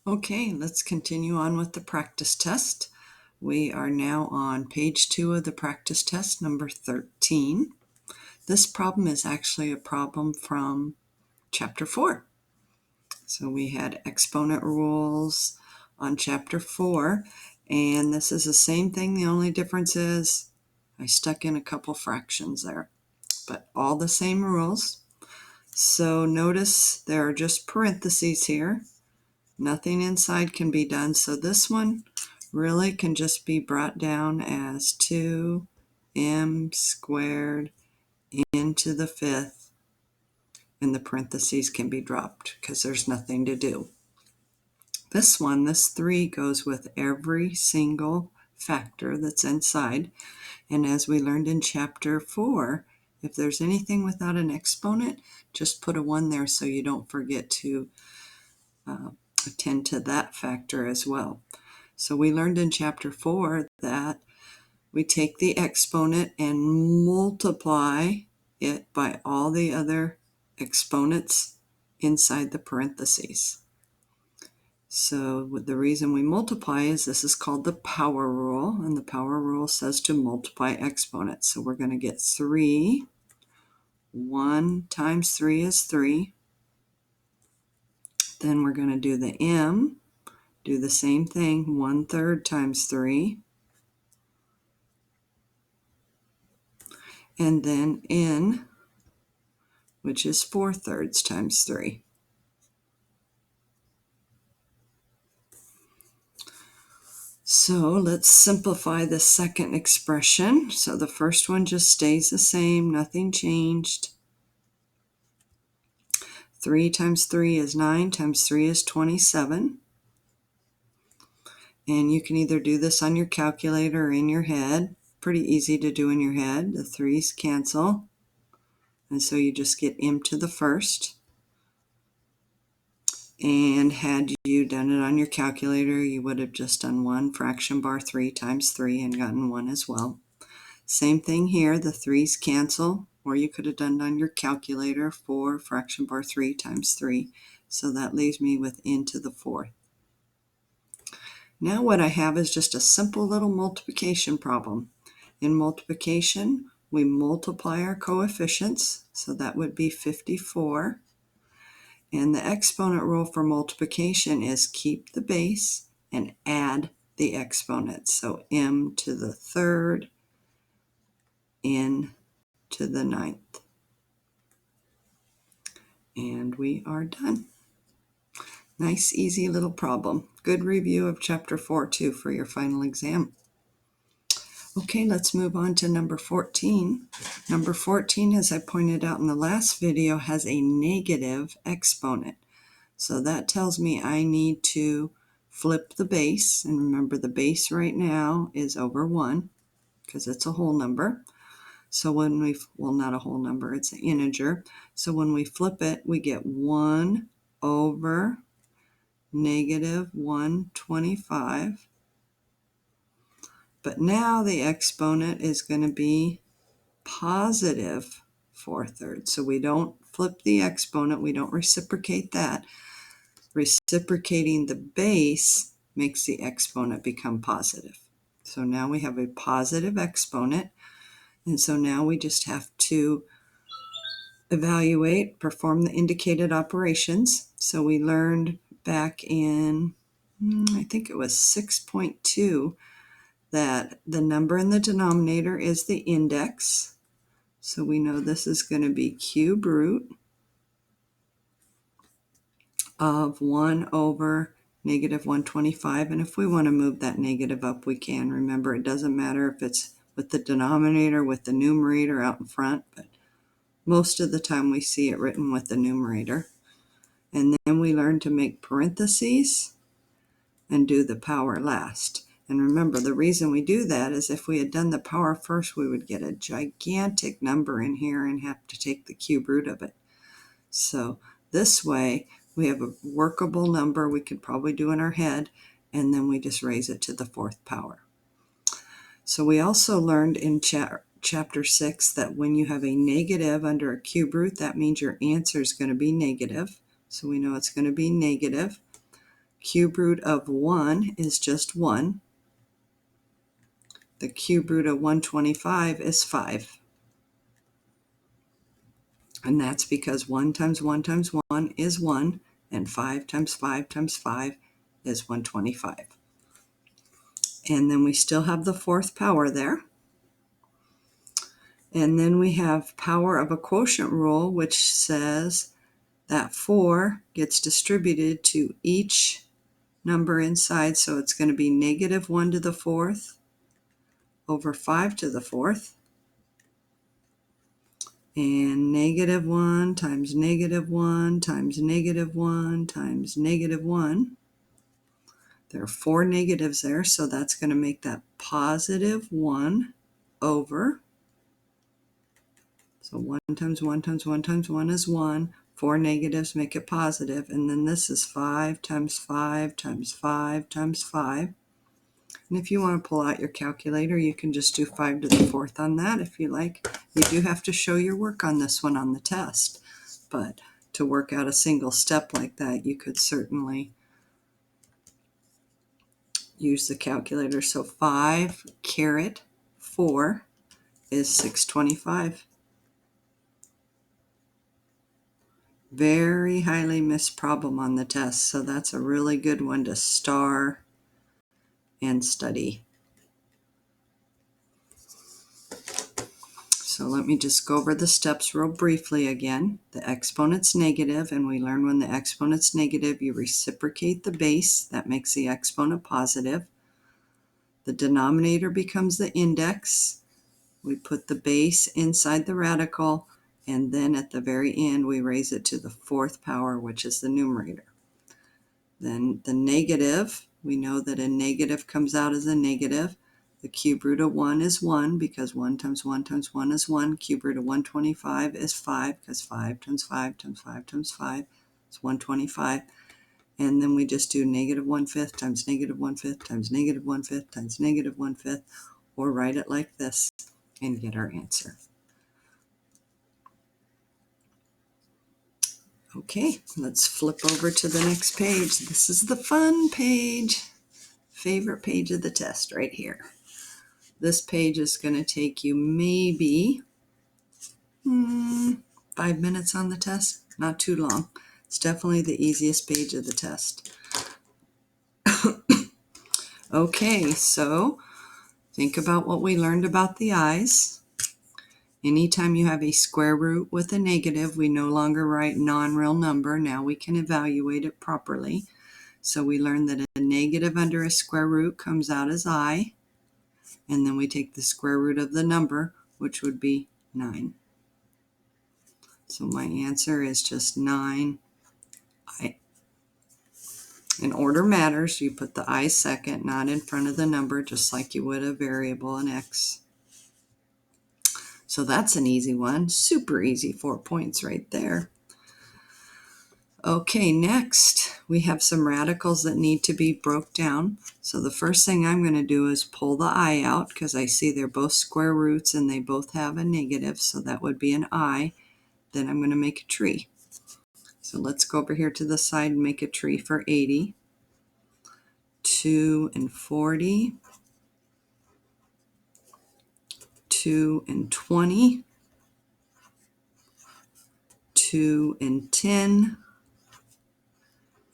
Okay, let's continue on with the practice test. We are now on page 2 of the practice test, number 13. This problem is actually a problem from chapter 4. So we had exponent rules on chapter 4, and this is the same thing. The only difference is I stuck in a couple fractions there, but all the same rules. So notice there are just parentheses here. Nothing inside can be done. So this one really can just be brought down as 2m squared into the fifth, and the parentheses can be dropped because there's nothing to do. This one, this 3 goes with every single factor that's inside. And as we learned in chapter 4, if there's anything without an exponent, just put a 1 there so you don't forget to attend to that factor as well. So we learned in chapter 4 that we take the exponent and multiply it by all the other exponents inside the parentheses. So the reason we multiply is this is called the power rule, and the power rule says to multiply exponents. So we're going to get 3. 1 times 3 is 3. Then we're going to do the m, do the same thing, 1/3 times 3. And then n, which is 4/3 times 3. So let's simplify the second expression. So the first one just stays the same, nothing changed. 3 times 3 is 9, times 3 is 27. And you can either do this on your calculator or in your head. Pretty easy to do in your head. The 3's cancel. And so you just get m to the first. And had you done it on your calculator, you would have just done 1 fraction bar 3 times 3 and gotten 1 as well. Same thing here, the 3's cancel, or you could have done it on your calculator, 4 fraction bar 3 times 3. So that leaves me with n to the 4th. Now what I have is just a simple little multiplication problem. In multiplication, we multiply our coefficients, so that would be 54. And the exponent rule for multiplication is keep the base and add the exponents. So m to the 3rd, n to the 9th. And we are done. Nice, easy little problem. Good review of chapter 4 too for your final exam. Okay, let's move on to number 14. Number 14, as I pointed out in the last video, has a negative exponent. So that tells me I need to flip the base. And remember, the base right now is over 1 because it's a whole number. So when we, well, not a whole number, it's an integer. So when we flip it, we get 1 over negative 125. But now the exponent is going to be positive 4/3. So we don't flip the exponent, we don't reciprocate that. Reciprocating the base makes the exponent become positive. So now we have a positive exponent, and so now we just have to evaluate, perform the indicated operations. So we learned back in, I think it was 6.2, that the number in the denominator is the index. So we know this is going to be cube root of 1 over negative 125. And if we want to move that negative up, we can. Remember, it doesn't matter if it's with the denominator, with the numerator out in front, but most of the time we see it written with the numerator. And then we learn to make parentheses and do the power last. And remember, the reason we do that is if we had done the power first, we would get a gigantic number in here and have to take the cube root of it. So this way, we have a workable number we could probably do in our head, and then we just raise it to the 4th power. So we also learned in chapter 6 that when you have a negative under a cube root, that means your answer is going to be negative. So we know it's going to be negative. Cube root of 1 is just 1. The cube root of 125 is 5. And that's because 1 times 1 times 1 is 1, and 5 times 5 times 5 is 125. And then we still have the fourth power there. And then we have power of a quotient rule, which says that 4 gets distributed to each number inside. So it's going to be negative 1 to the fourth over 5 to the fourth. And negative 1 times negative 1 times negative 1 times negative 1. There are 4 negatives there, so that's going to make that positive 1 over. So 1 times 1 times 1 times 1 is 1. 4 negatives make it positive. And then this is 5 times 5 times 5 times 5. And if you want to pull out your calculator, you can just do 5 to the fourth on that if you like. You do have to show your work on this one on the test. But to work out a single step like that, you could certainly use the calculator. So 5 caret 4 is 625. Very highly missed problem on the test, so that's a really good one to star and study. So let me just go over the steps real briefly again. The exponent's negative, and we learn when the exponent's negative, you reciprocate the base. That makes the exponent positive. The denominator becomes the index. We put the base inside the radical, and then at the very end, we raise it to the fourth power, which is the numerator. Then the negative, we know that a negative comes out as a negative. The cube root of 1 is 1 because 1 times 1 times 1 is 1. Cube root of 125 is 5 because 5 times 5 times 5 times 5 is 125. And then we just do negative 1/5 times negative 1/5 times negative 1/5 times negative 1/5, or write it like this and get our answer. Okay, let's flip over to the next page. This is the fun page. Favorite page of the test right here. This page is going to take you maybe 5 minutes on the test. Not too long. It's definitely the easiest page of the test. Okay, so think about what we learned about the i's. Anytime you have a square root with a negative, we no longer write non-real number. Now we can evaluate it properly. So we learned that a negative under a square root comes out as I, and then we take the square root of the number, which would be 9. So my answer is just 9i. And order matters. You put the I second, not in front of the number, just like you would a variable in X. So that's an easy one. Super easy, 4 points right there. Okay, next we have some radicals that need to be broke down. So the first thing I'm going to do is pull the I out because I see they're both square roots and they both have a negative, so that would be an I. Then I'm going to make a tree. So let's go over here to the side and make a tree for 80. 2 and 40. 2 and 20. 2 and 10.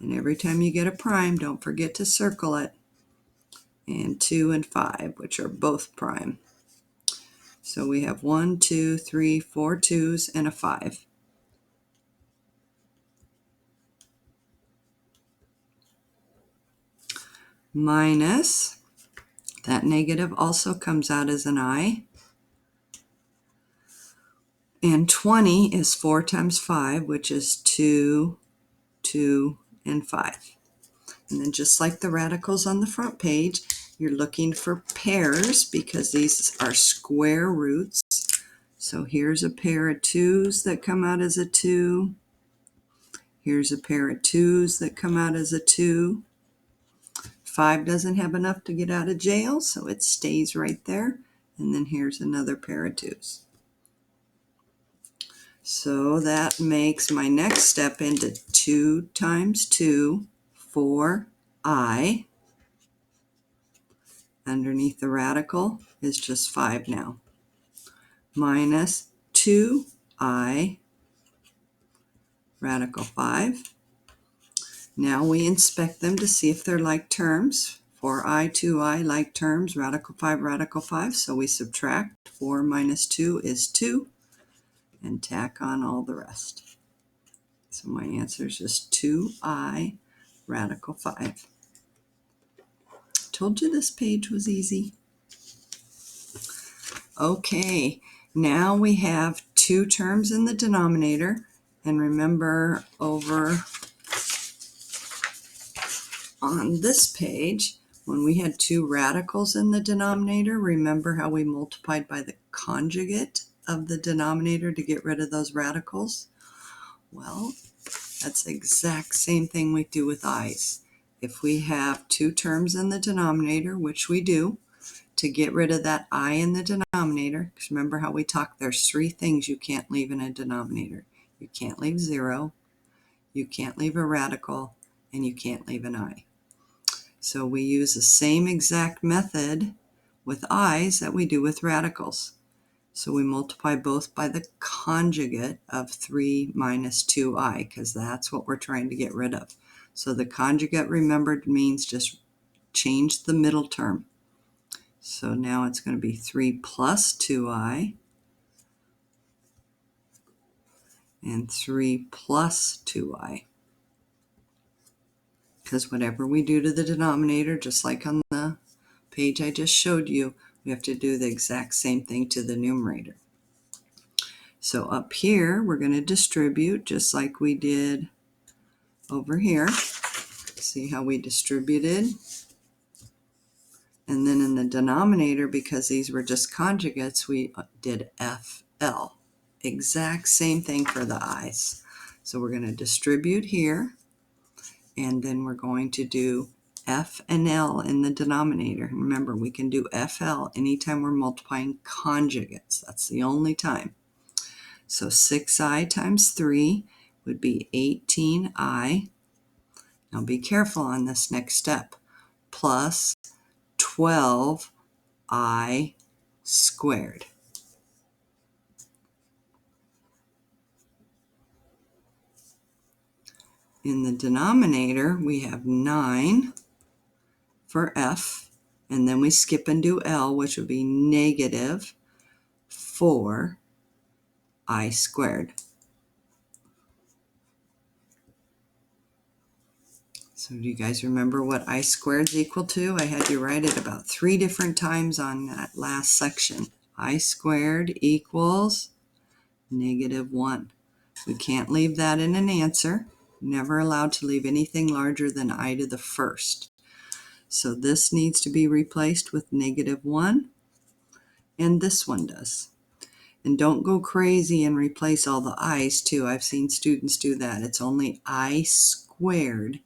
And every time you get a prime, don't forget to circle it. And 2 and 5, which are both prime. So we have 1, 2, 3, 4 2s and a 5. Minus, that negative also comes out as an I. And 20 is 4 times 5, which is 2, 2, and 5. And then just like the radicals on the front page, you're looking for pairs because these are square roots. So here's a pair of 2s that come out as a 2. Here's a pair of 2s that come out as a 2. 5 doesn't have enough to get out of jail, so it stays right there. And then here's another pair of 2s. So that makes my next step into 2 times 2, 4 I underneath the radical is just 5 now, minus 2I radical 5. Now we inspect them to see if they're like terms. 4I, 2I, like terms, radical 5, so we subtract. 4 minus 2 is 2, and tack on all the rest. So my answer is just 2I radical 5. Told you this page was easy. Okay, now we have two terms in the denominator, and remember over on this page, when we had two radicals in the denominator, remember how we multiplied by the conjugate of the denominator to get rid of those radicals? Well, that's the exact same thing we do with i's. If we have two terms in the denominator, which we do, to get rid of that I in the denominator, because remember how we talked, there's three things you can't leave in a denominator. You can't leave 0, you can't leave a radical, and you can't leave an I. So we use the same exact method with i's that we do with radicals. So we multiply both by the conjugate of 3 minus 2i, because that's what we're trying to get rid of. So the conjugate, remembered, means just change the middle term. So now it's going to be 3 plus 2i and 3 plus 2i. Because whatever we do to the denominator, just like on the page I just showed you, we have to do the exact same thing to the numerator. So up here, we're going to distribute just like we did over here. See how we distributed? And then in the denominator, because these were just conjugates, we did FL. Exact same thing for the i's. So we're going to distribute here, and then we're going to do F and L in the denominator. Remember, we can do FL anytime we're multiplying conjugates. That's the only time. So 6i times 3 would be 18i. Now be careful on this next step. Plus 12i squared. In the denominator, we have 9 for F, and then we skip and do L, which would be negative 4i squared. So do you guys remember what I squared is equal to? I had you write it about 3 different times on that last section. I squared equals negative 1. We can't leave that in an answer. Never allowed to leave anything larger than I to the first. So this needs to be replaced with negative 1, and this one does. And don't go crazy and replace all the i's too. I've seen students do that. It's only I squared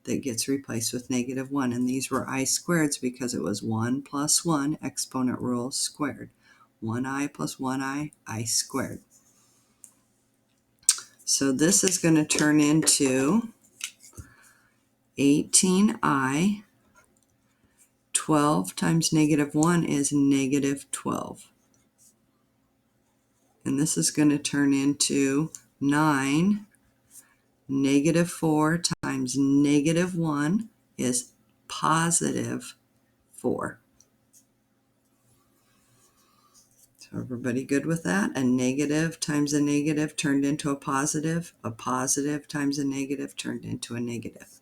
that gets replaced with negative 1, and these were I squareds because it was 1 plus 1, exponent rule, squared. 1i plus 1i, I squared. So this is going to turn into 18i. 12 times negative 1 is negative 12. And this is going to turn into 9. Negative 4 times negative 1 is positive 4. So everybody good with that? A negative times a negative turned into a positive times a negative turned into a negative.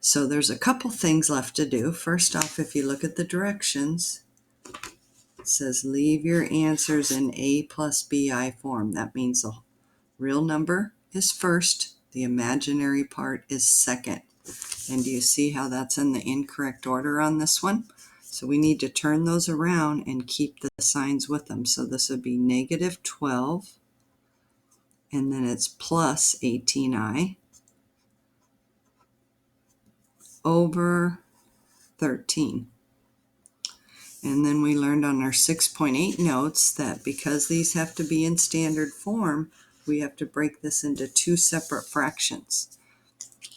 So there's a couple things left to do. First off, if you look at the directions, it says leave your answers in A plus BI form. That means the real number is first, the imaginary part is second. And do you see how that's in the incorrect order on this one? So we need to turn those around and keep the signs with them. So this would be negative 12, and then it's plus 18i over 13. And then we learned on our 6.8 notes that because these have to be in standard form, we have to break this into two separate fractions.